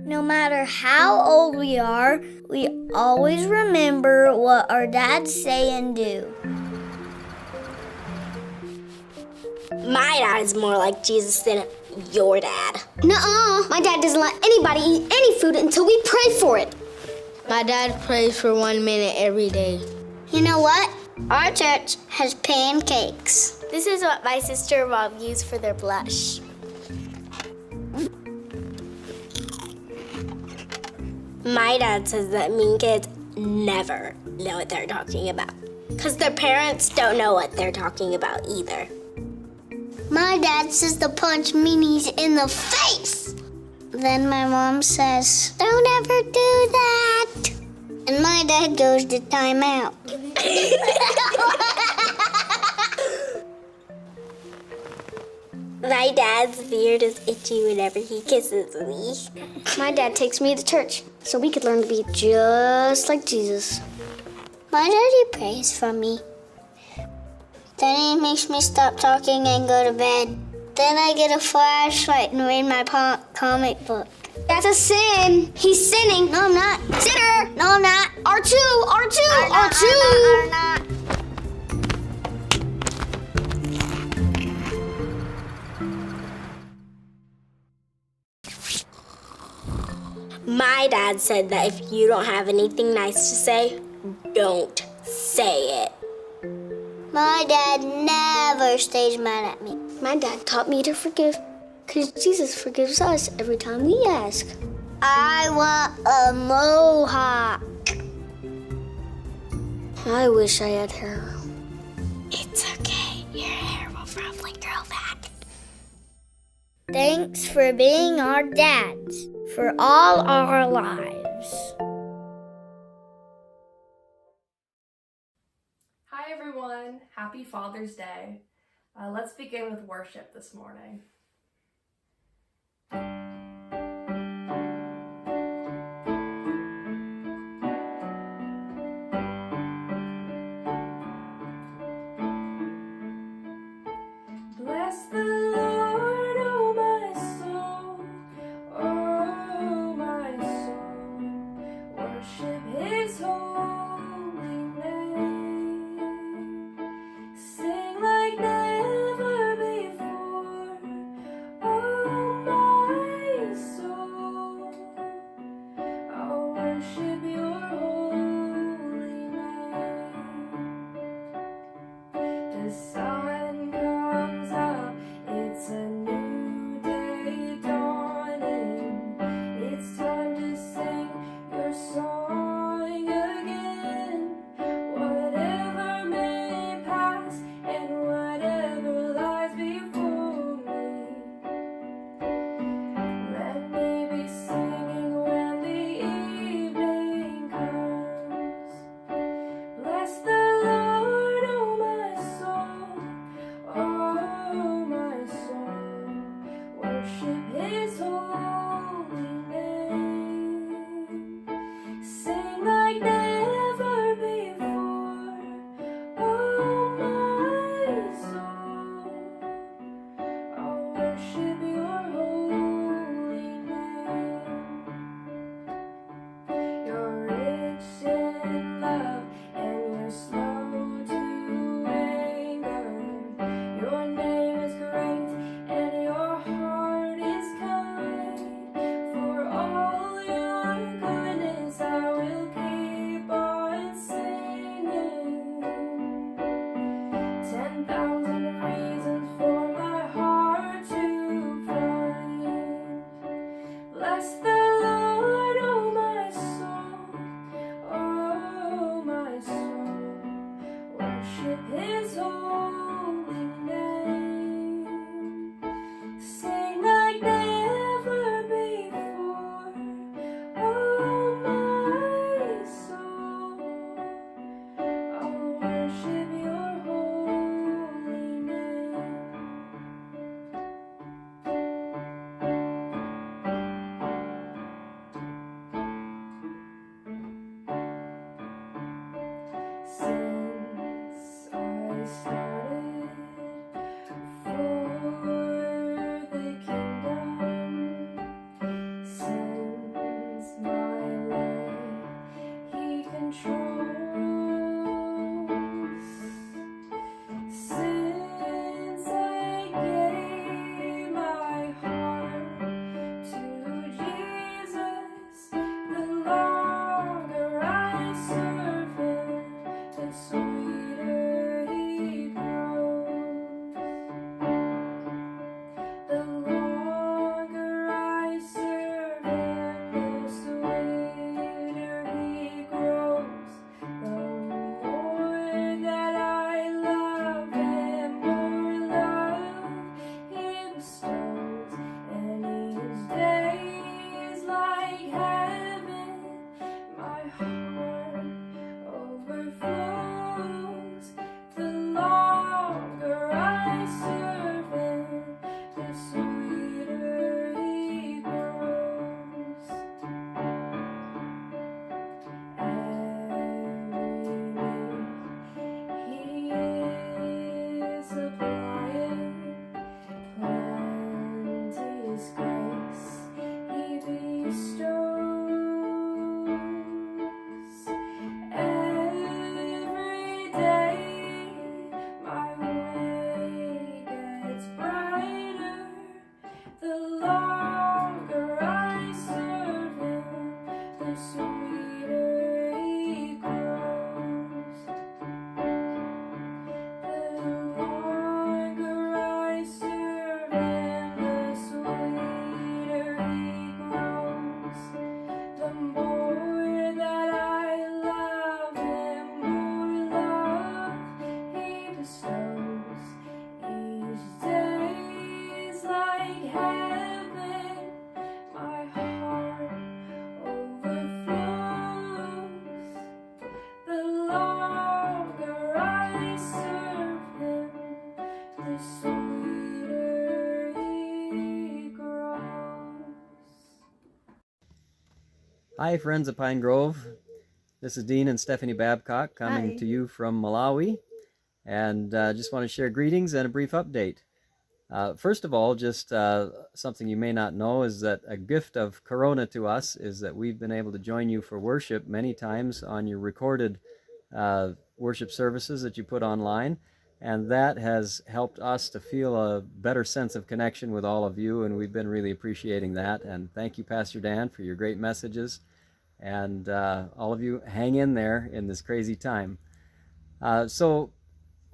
No matter how old we are, we always remember what our dads say and do. My dad is more like Jesus than your dad. Nuh-uh. My dad doesn't let anybody eat any food until we pray for it. My dad prays for 1 minute every day. You know what? Our church has pancakes. This is what my sister and mom use for their blush. My dad says that mean kids never know what they're talking about, because their parents don't know what they're talking about either. My dad says to punch meanies in the face. Then my mom says, don't ever do that. And my dad goes to timeout. My dad's beard is itchy whenever he kisses me. My dad takes me to church so we could learn to be just like Jesus. My daddy prays for me. Then he makes me stop talking and go to bed. Then I get a flashlight and read my comic book. That's a sin. He's sinning. No, I'm not. Sinner. No, I'm not. R2. I'm not. My dad said that if you don't have anything nice to say, don't say it. My dad never stays mad at me. My dad taught me to forgive because Jesus forgives us every time we ask. I want a mohawk. I wish I had hair. It's okay. Your hair will probably grow back. Thanks for being our dads for all our lives. Hi everyone, happy Father's Day. Let's begin with worship this morning. Bless the Lord, oh my soul, oh my soul, worship His holy name. Sing like never before, oh my soul, I'll worship your holy name. The sun comes up, it gets brighter, the longer I serve him, the sweeter he grows. The longer I serve him, the sweeter he grows. The more that I love him, more love he bestows. Each day is like heaven, my heart overflows. The longer I serve him, the sweeter he grows. Hi, friends of Pine Grove. This is Dean and Stephanie Babcock coming Hi. to you from Malawi, and just want to share greetings and a brief update. First of all, just something you may not know is that a gift of Corona to us is that we've been able to join you for worship many times on your recorded worship services that you put online, and that has helped us to feel a better sense of connection with all of you, and we've been really appreciating that. And thank you, Pastor Dan, for your great messages, and all of you hang in there in this crazy time. So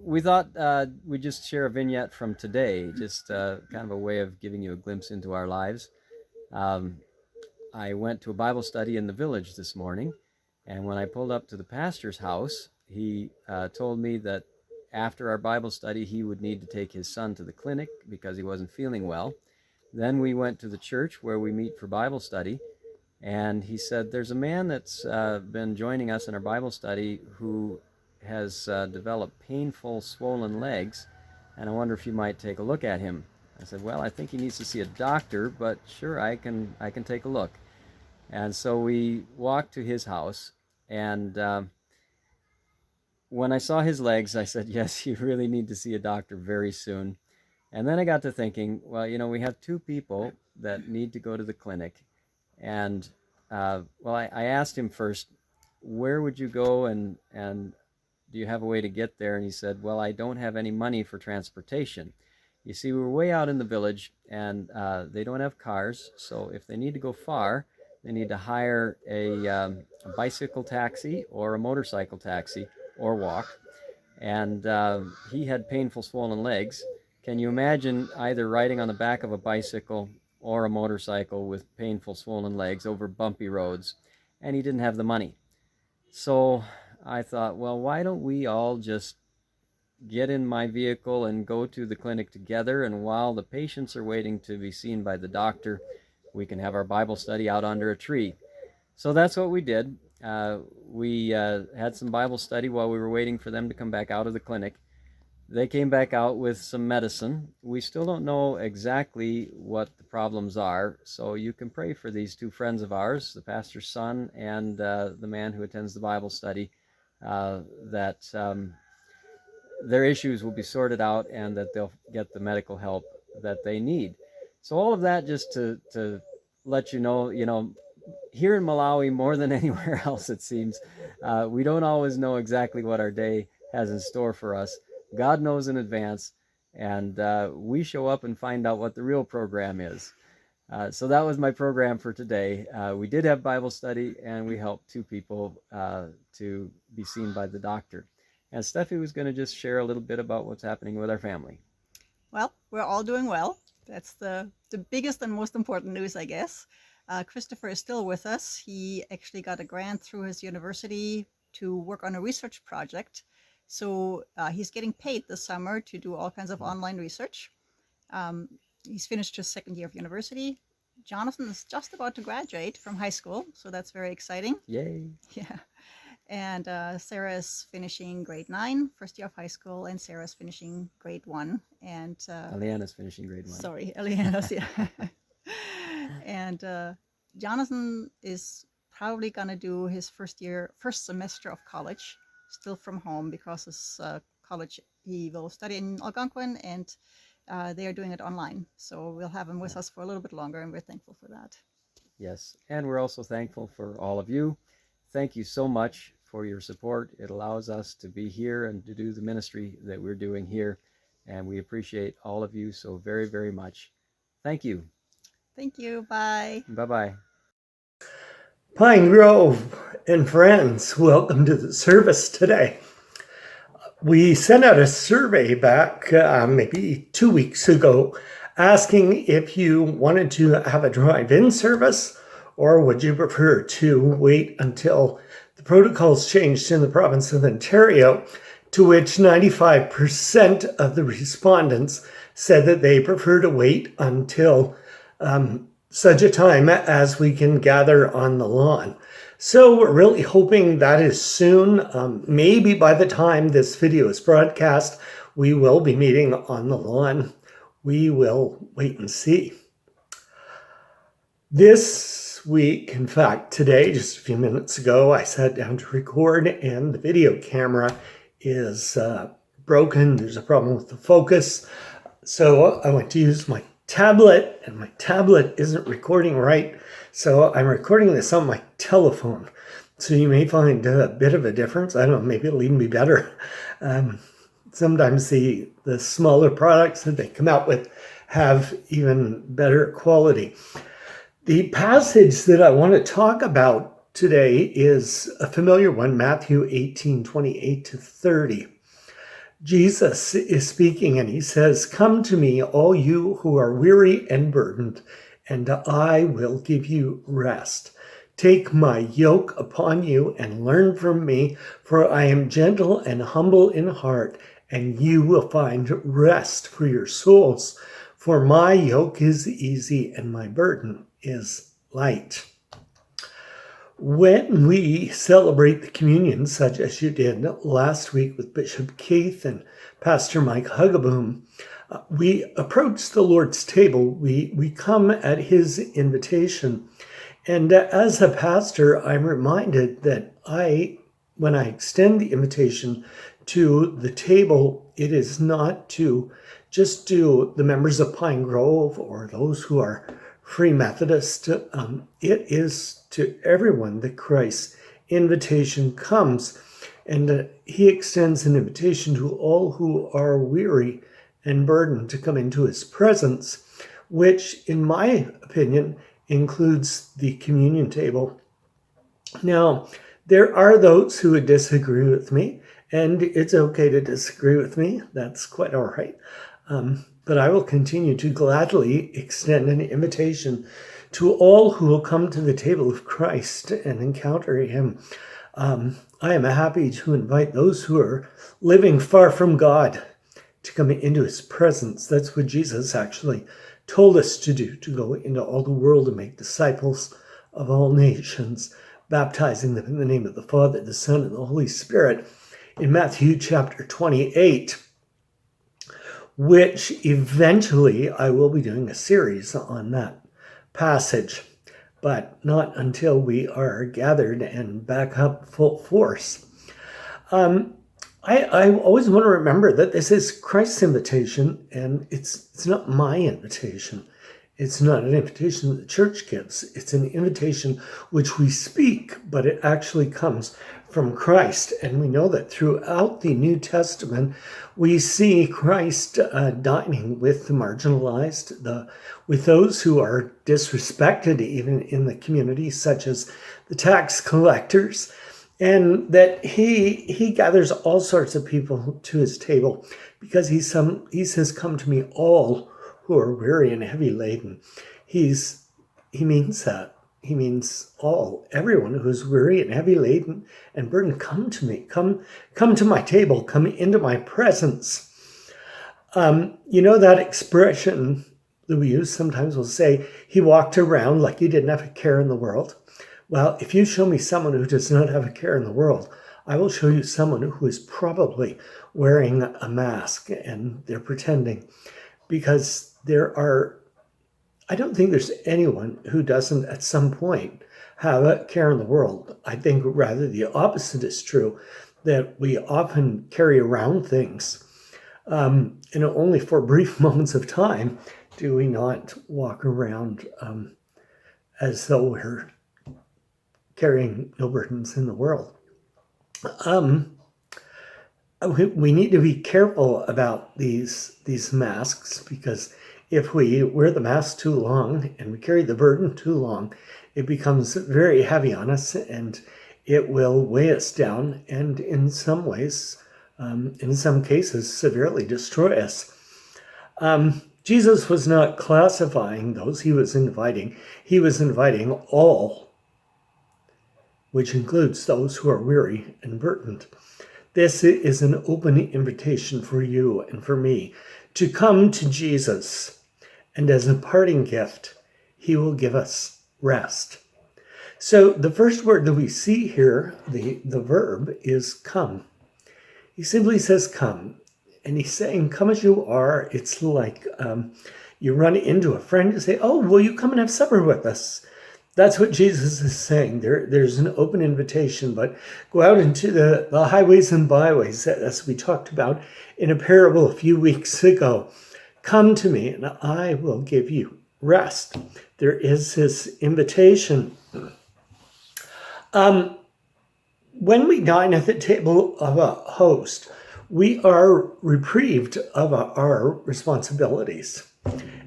we thought we'd just share a vignette from today, just kind of a way of giving you a glimpse into our lives. I went to a Bible study in the village this morning, and when I pulled up to the pastor's house, he told me that after our Bible study, he would need to take his son to the clinic because he wasn't feeling well. Then we went to the church where we meet for Bible study, and he said, there's a man that's been joining us in our Bible study who has developed painful, swollen legs, and I wonder if you might take a look at him. I said, well, I think he needs to see a doctor, but sure, I can take a look. And so we walked to his house, and when I saw his legs, I said, yes, you really need to see a doctor very soon. And then I got to thinking, well, you know, we have two people that need to go to the clinic. And, I asked him first, where would you go and do you have a way to get there? And he said, well, I don't have any money for transportation. You see, we're way out in the village, and they don't have cars. So if they need to go far, they need to hire a bicycle taxi or a motorcycle taxi or walk. And he had painful swollen legs. Can you imagine either riding on the back of a bicycle or a motorcycle with painful swollen legs over bumpy roads? And he didn't have the money. So I thought, well, why don't we all just get in my vehicle and go to the clinic together, and while the patients are waiting to be seen by the doctor, we can have our Bible study out under a tree. So that's what we did. We had some Bible study while we were waiting for them to come back out of the clinic. They came back out with some medicine. We still don't know exactly what the problems are, so you can pray for these two friends of ours, the pastor's son and the man who attends the Bible study, that their issues will be sorted out and that they'll get the medical help that they need. So all of that just to let you know, here in Malawi, more than anywhere else, it seems, we don't always know exactly what our day has in store for us. God knows in advance, and we show up and find out what the real program is. So that was my program for today. We did have Bible study, and we helped two people to be seen by the doctor. And Steffi was going to just share a little bit about what's happening with our family. Well, we're all doing well. That's the biggest and most important news, I guess. Christopher is still with us. He actually got a grant through his university to work on a research project. So he's getting paid this summer to do all kinds of online research. He's finished his second year of university. Jonathan is just about to graduate from high school, so that's very exciting. Yay! Yeah. And Sarah is finishing grade 9, first year of high school, and Sarah's finishing grade 1. And Eliana's finishing grade 1. Sorry, Eliana's, yeah. And Jonathan is probably going to do his first semester of college, still from home, because his college, he will study in Algonquin, and they are doing it online. So we'll have him with us for a little bit longer, and we're thankful for that. Yes, and we're also thankful for all of you. Thank you so much for your support. It allows us to be here and to do the ministry that we're doing here. And we appreciate all of you so very, very much. Thank you. Thank you. Bye. Bye-bye. Pine Grove and friends, welcome to the service today. We sent out a survey back maybe 2 weeks ago asking if you wanted to have a drive-in service or would you prefer to wait until the protocols changed in the province of Ontario, to which 95% of the respondents said that they prefer to wait until such a time as we can gather on the lawn. So we're really hoping that is soon. Maybe by the time this video is broadcast, we will be meeting on the lawn. We will wait and see. This week, in fact, today, just a few minutes ago, I sat down to record and the video camera is broken. There's a problem with the focus. So I went to use my tablet and my tablet isn't recording right. So I'm recording this on my telephone. So you may find a bit of a difference. I don't know, maybe it'll even be better. Sometimes the smaller products that they come out with have even better quality. The passage that I want to talk about today is a familiar one, Matthew 18:28-30. Jesus is speaking and he says, "Come to me, all you who are weary and burdened, and I will give you rest. Take my yoke upon you and learn from me, for I am gentle and humble in heart, and you will find rest for your souls. For my yoke is easy and my burden is light." When we celebrate the communion, such as you did last week with Bishop Keith and Pastor Mike Hugaboom, we approach the Lord's table. We come at his invitation. And as a pastor, I'm reminded that when I extend the invitation to the table, it is not to just do the members of Pine Grove or those who are Free Methodist. It is to everyone that Christ's invitation comes. And he extends an invitation to all who are weary and burdened to come into his presence, which, in my opinion, includes the communion table. Now, there are those who would disagree with me, and it's okay to disagree with me. That's quite all right. But I will continue to gladly extend an invitation to all who will come to the table of Christ and encounter him. I am happy to invite those who are living far from God to come into his presence. That's what Jesus actually told us to do, to go into all the world and make disciples of all nations, baptizing them in the name of the Father, the Son, and the Holy Spirit in Matthew chapter 28, which eventually I will be doing a series on that passage, but not until we are gathered and back up full force. I always want to remember that this is Christ's invitation, and it's not my invitation. It's not an invitation that the church gives. It's an invitation which we speak, but it actually comes from Christ. And we know that throughout the New Testament, we see Christ dining with the marginalized, with those who are disrespected even in the community, such as the tax collectors, and that he gathers all sorts of people to his table because he says, "Come to me, all who are weary and heavy laden." He means that. He means all, everyone who's weary and heavy laden and burdened, come to me, come to my table, come into my presence. You know that expression that we use sometimes, we'll say, he walked around like he didn't have a care in the world. Well, if you show me someone who does not have a care in the world, I will show you someone who is probably wearing a mask and they're pretending, because I don't think there's anyone who doesn't at some point have a care in the world. I think rather the opposite is true, that we often carry around things, and only for brief moments of time do we not walk around as though we're carrying no burdens in the world. we need to be careful about these masks, because if we wear the mask too long and we carry the burden too long, it becomes very heavy on us and it will weigh us down, and in some ways, in some cases, severely destroy us. Jesus was not classifying those he was inviting. He was inviting all, which includes those who are weary and burdened. This is an open invitation for you and for me to come to Jesus, and as a parting gift, he will give us rest. So the first word that we see here, the verb, is come. He simply says come, and he's saying come as you are. It's like you run into a friend and say, oh, will you come and have supper with us? That's what Jesus is saying. There's an open invitation, but go out into the highways and byways, as we talked about in a parable a few weeks ago. Come to me and I will give you rest. There is this invitation. When we dine at the table of a host, we are reprieved of our responsibilities.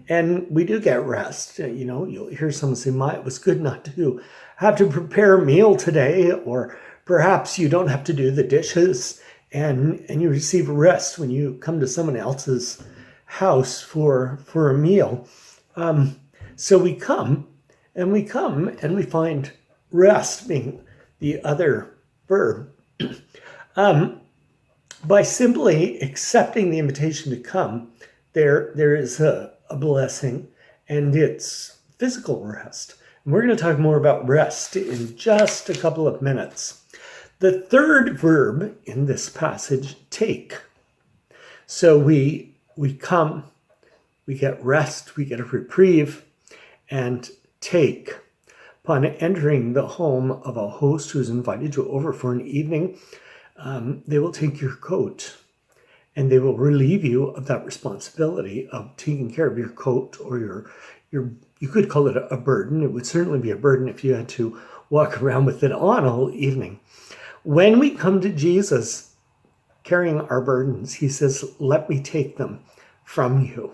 And we do get rest. You know, you'll hear someone say, it was good not to have to prepare a meal today, or perhaps you don't have to do the dishes, and you receive rest when you come to someone else's house for a meal. So we come and we find rest being the other verb. By simply accepting the invitation to come, there is a blessing, and it's physical rest. And we're going to talk more about rest in just a couple of minutes. The third verb in this passage, take. So we come, we get rest, we get a reprieve, and take. Upon entering the home of a host who is invited you over for an evening, they will take your coat and they will relieve you of that responsibility of taking care of your coat, or your you could call it a burden. It would certainly be a burden if you had to walk around with it on all evening. When we come to Jesus carrying our burdens, he says, let me take them from you.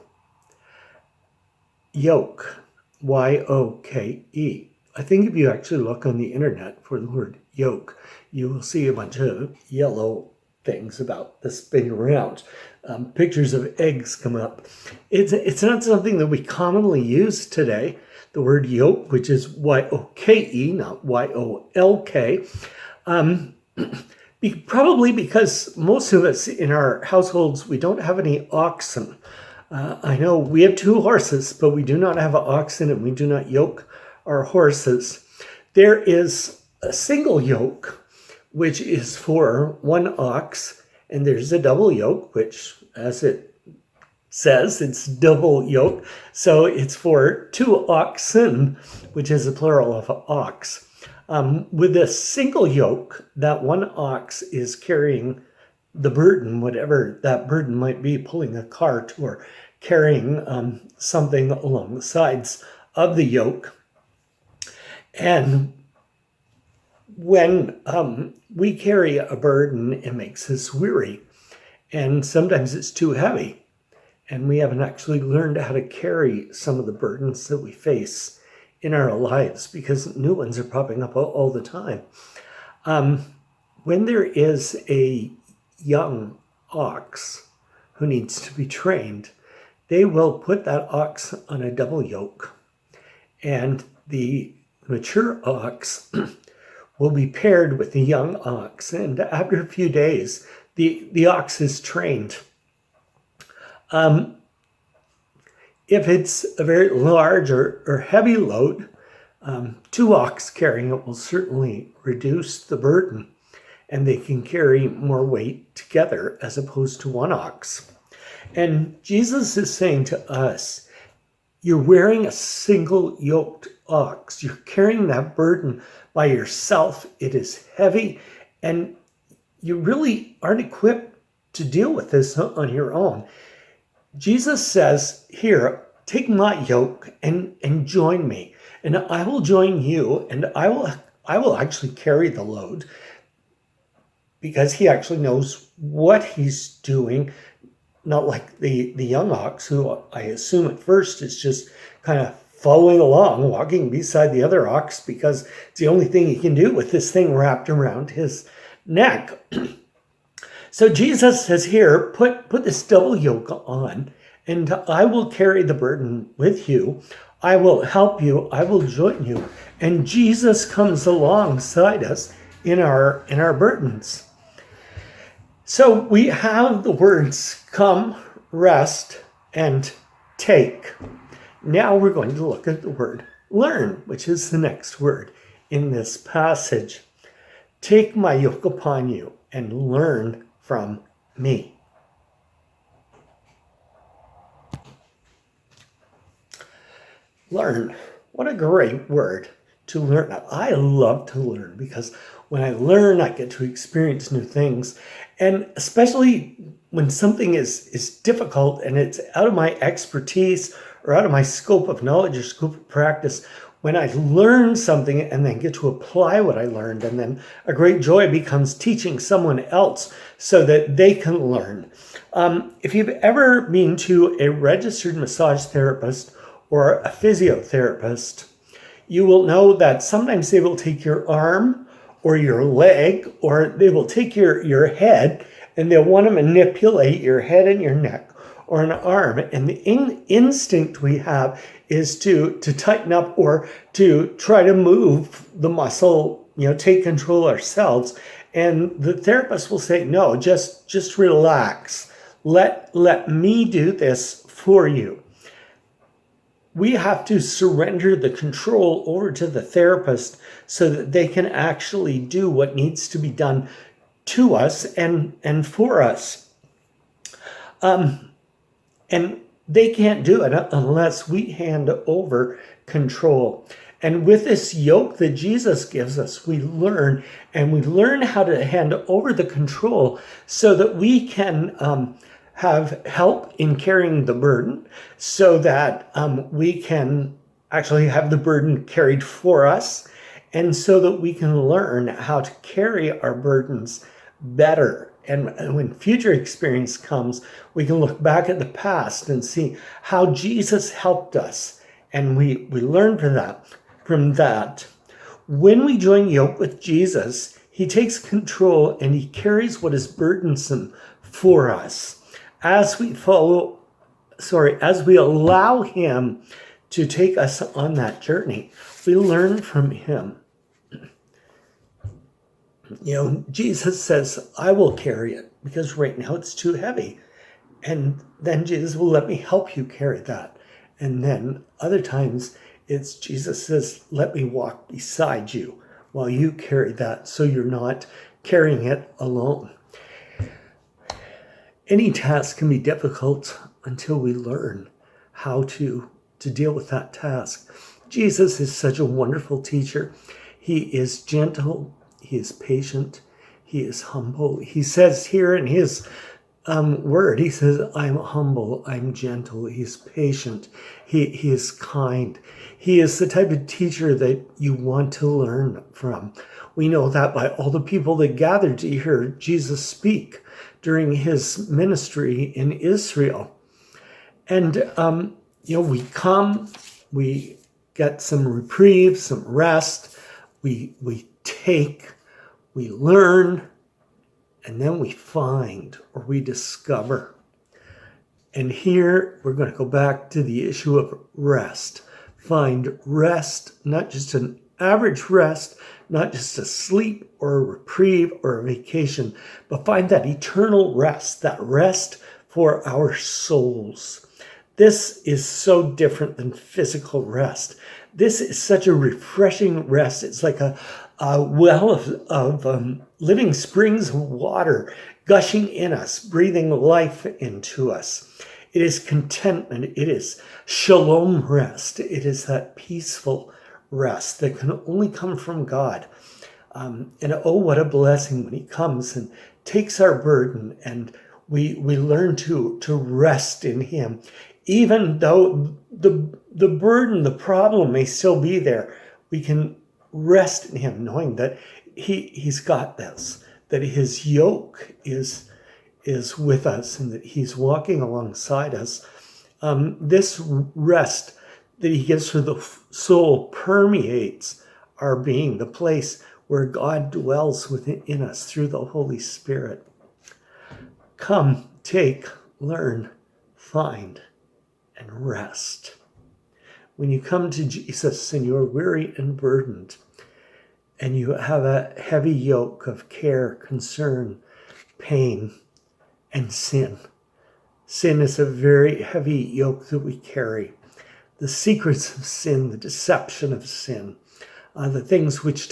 Yoke, Y-O-K-E. I think if you actually look on the internet for the word yoke, you will see a bunch of yellow things about this spinning around. Pictures of eggs come up. It's not something that we commonly use today. The word yoke, which is Y-O-K-E, not Y-O-L-K. Probably because most of us in our households, we don't have any oxen. I know we have 2 horses, but we do not have an oxen, and we do not yoke our horses. There is a single yoke, which is for 1 ox, and there's a double yoke, which, as it says, it's double yoke. So it's for 2 oxen, which is a plural of ox. With a single yoke, that 1 ox is carrying the burden, whatever that burden might be, pulling a cart or carrying something along the sides of the yoke. And when we carry a burden, it makes us weary, and sometimes it's too heavy, and we haven't actually learned how to carry some of the burdens that we face in our lives, because new ones are popping up all the time. When there is a young ox who needs to be trained, they will put that ox on a double yoke, and the mature ox will be paired with the young ox, and after a few days, the ox is trained. If it's a very large or heavy load, 2 ox carrying it will certainly reduce the burden, and they can carry more weight together as opposed to 1 ox. And Jesus is saying to us, you're wearing a single yoked ox. You're carrying that burden by yourself. It is heavy, and you really aren't equipped to deal with this on your own. Jesus says, here, take my yoke and join me, and I will join you, and I will actually carry the load. because he actually knows what he's doing, not like the young ox, who I assume at first is just kind of following along, walking beside the other ox, because it's the only thing he can do with this thing wrapped around his neck. So Jesus says here, put this double yoke on, and I will carry the burden with you. I will help you. I will join you. And Jesus comes alongside us in our burdens. So we have the words come, rest, and take. Now we're going to look at the word learn, which is the next word in this passage. Take my yoke upon you and learn from me. Learn. What a great word to learn. I love to learn because when I learn, I get to experience new things. And especially when something is difficult and it's out of my expertise or out of my scope of knowledge or scope of practice, when I learn something and then get to apply what I learned, and then a great joy becomes teaching someone else so that they can learn. If you've ever been to a registered massage therapist or a physiotherapist, you will know that sometimes they will take your arm or your leg, or they will take your head and they'll want to manipulate your head and your neck or an arm. And the instinct we have is to tighten up or to try to move the muscle, take control ourselves. And the therapist will say, no, just relax. Let me do this for you. We have to surrender the control over to the therapist so that they can actually do what needs to be done to us and for us. And they can't do it unless we hand over control. And with this yoke that Jesus gives us, we learn how to hand over the control so that we can have help in carrying the burden, so that we can actually have the burden carried for us, and so that we can learn how to carry our burdens better. And when future experience comes, we can look back at the past and see how Jesus helped us. And we learn from that. When we join yoke with Jesus, he takes control and he carries what is burdensome for us. As we allow him to take us on that journey, we learn from him. Jesus says, I will carry it because right now it's too heavy. And then Jesus will let me help you carry that. And then other times it's Jesus says, let me walk beside you while you carry that so you're not carrying it alone. Any task can be difficult until we learn how to deal with that task. Jesus is such a wonderful teacher. He is gentle. He is patient. He is humble. He says here in his word, he says, I'm humble, I'm gentle. He's patient. He is kind. He is the type of teacher that you want to learn from. We know that by all the people that gathered to hear Jesus speak during his ministry in Israel. And, we come, we get some reprieve, some rest, we take, we learn, and then we find or we discover. And here we're going to go back to the issue of rest. Find rest, not just an average rest, not just a sleep or a reprieve or a vacation, but find that eternal rest, that rest for our souls. This is so different than physical rest. This is such a refreshing rest. It's like a well of living springs of water gushing in us, breathing life into us. It is contentment. It is shalom rest. It is that peaceful rest that can only come from God. And oh, what a blessing when he comes and takes our burden and we learn to rest in him. Even though the burden, the problem may still be there, we can rest in him knowing that he's got this, that his yoke is with us and that he's walking alongside us. This rest that he gives for the soul permeates our being, the place where God dwells within us through the Holy Spirit. Come, take, learn, find, and rest. When you come to Jesus and you are weary and burdened, and you have a heavy yoke of care, concern, pain, and sin. Sin is a very heavy yoke that we carry. The secrets of sin, the deception of sin, the things which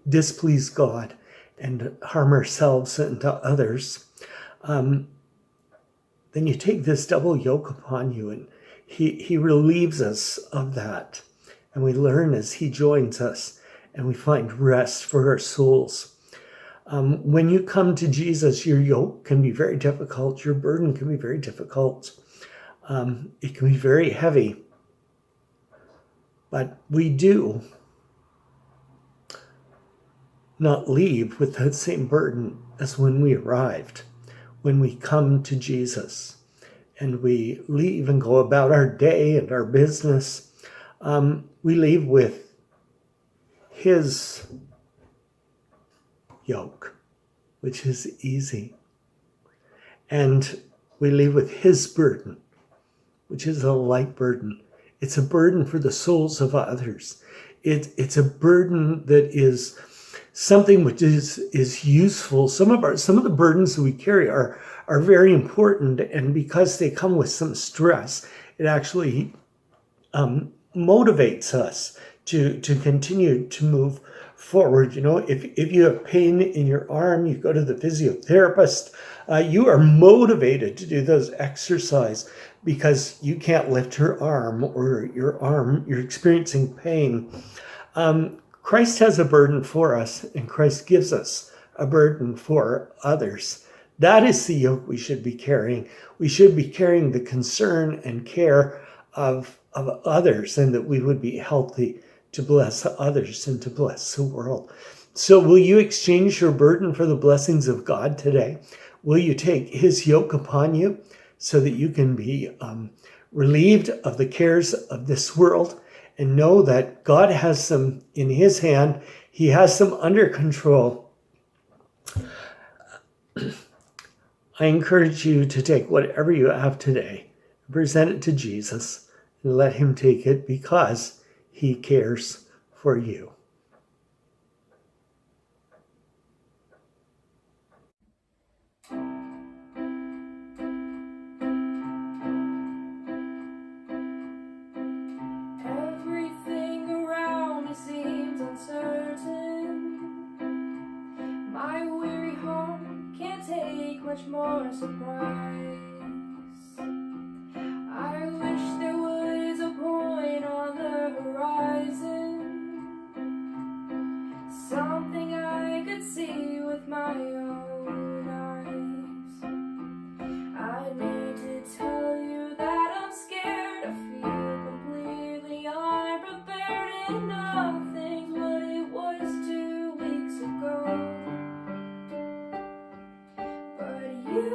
displease God and harm ourselves and others. Then you take this double yoke upon you, and he relieves us of that. And we learn as he joins us, and we find rest for our souls. When you come to Jesus, your yoke can be very difficult. Your burden can be very difficult. It can be very heavy. But we do not leave with that same burden as when we arrived. When we come to Jesus and we leave and go about our day and our business, we leave with his yoke, which is easy. And we leave with his burden, which is a light burden. It's a burden for the souls of others. It's a burden that is something which is useful. Some of the burdens that we carry are very important, and because they come with some stress, it actually motivates us to continue to move forward. You know, if you have pain in your arm, you go to the physiotherapist. You are motivated to do those exercise because you can't lift your arm, or you're experiencing pain. Christ has a burden for us, and Christ gives us a burden for others. That is the yoke we should be carrying. We should be carrying the concern and care of others, and that we would be healthy to bless others and to bless the world. So will you exchange your burden for the blessings of God today? Will you take his yoke upon you so that you can be relieved of the cares of this world, and know that God has them in his hand? He has them under control. I encourage you to take whatever you have today, present it to Jesus, and let him take it, because he cares for you. Everything around me seems uncertain. My weary heart can't take much more surprise. I wish there was a point on the horizon, something I could see with my own eyes. I need to tell you that I'm scared. I feel completely unprepared, and nothing's what it was 2 weeks ago. But you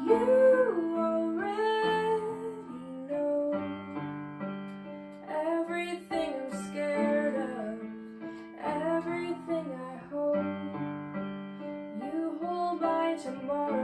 You already know everything I'm scared of, everything I hope. You hold my tomorrow